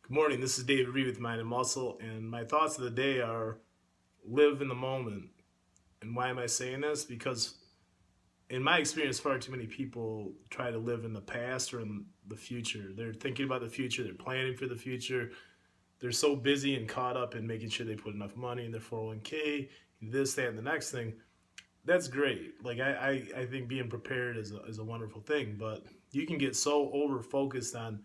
Good morning. This is David Reed with Mind and Muscle, and my thoughts of the day are live in the moment. And why am I saying this? Because in my experience, far too many people try to live in the past or in the future. They're thinking about the future, they're planning for the future. They're so busy and caught up in making sure they put enough money in their 401k, this, that, and the next thing. That's great. Like I think being prepared is a wonderful thing, but you can get so over focused on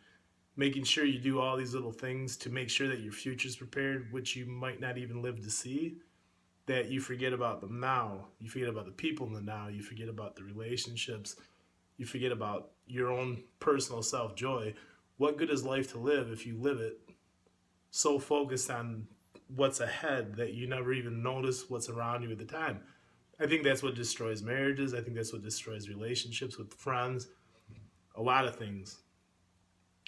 making sure you do all these little things to make sure that your future's prepared, which you might not even live to see, that you forget about the now. You forget about the people in the now. You forget about the relationships. You forget about your own personal self joy. What good is life to live if you live it so focused on what's ahead that you never even notice what's around you at the time? I think that's what destroys marriages. I think that's what destroys relationships with friends, a lot of things.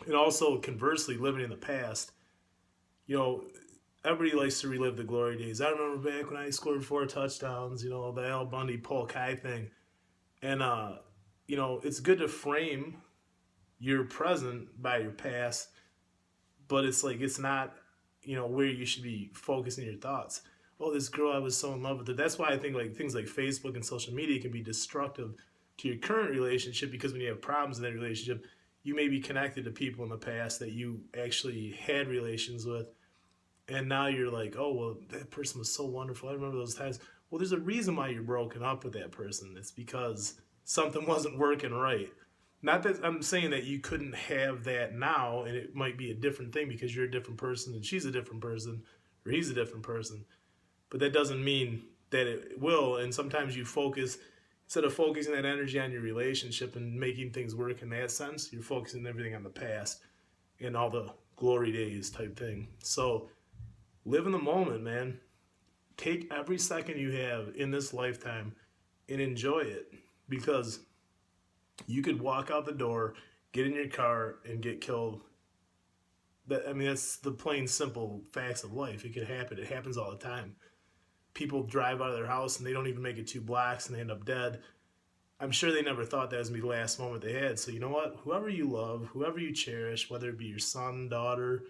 And also, conversely, living in the past, you know, everybody likes to relive the glory days. I remember back when I scored 4 touchdowns, the Al Bundy Paul Kai thing. And, it's good to frame your present by your past, but it's like, it's not, where you should be focusing your thoughts. Oh, this girl, I was so in love with her. That's why I think like things like Facebook and social media can be destructive to your current relationship, because when you have problems in that relationship, you may be connected to people in the past that you actually had relations with, and now you're like, oh well, that person was so wonderful, I remember those times. Well, there's a reason why you're broken up with that person. It's because something wasn't working right. Not that I'm saying that you couldn't have that now and it might be a different thing because you're a different person and she's a different person or he's a different person, but that doesn't mean that it will. And sometimes you focus, instead of focusing that energy on your relationship and making things work in that sense, you're focusing everything on the past and all the glory days type thing. So live in the moment, man. Take every second you have in this lifetime and enjoy it, because you could walk out the door, get in your car, and get killed. That's the plain simple facts of life. It could happen. It happens all the time. People drive out of their house and they don't even make it 2 blocks and they end up dead. I'm sure they never thought that was gonna be the last moment they had. So you know what? Whoever you love, whoever you cherish, whether it be your son, daughter,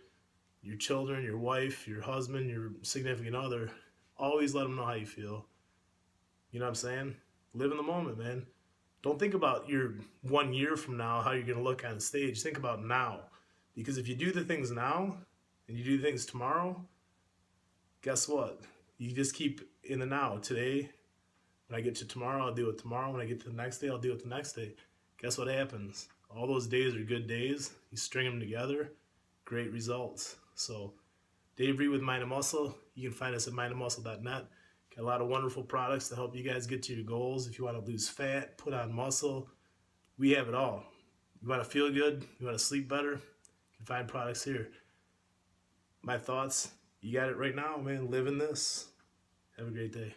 your children, your wife, your husband, your significant other, always let them know how you feel. You know what I'm saying? Live in the moment, man. Don't think about your 1 year from now, how you're gonna look on stage. Think about now. Because if you do the things now and you do things tomorrow, guess what? You just keep in the now. Today, when I get to tomorrow, I'll do it tomorrow. When I get to the next day, I'll do it the next day. Guess what happens? All those days are good days. You string them together, great results. So, Dave Reed with Mind and Muscle. You can find us at mindandmuscle.net. Got a lot of wonderful products to help you guys get to your goals. If you want to lose fat, put on muscle, we have it all. You want to feel good, you want to sleep better, you can find products here. My thoughts, you got it right now, man. Live in this. Have a great day.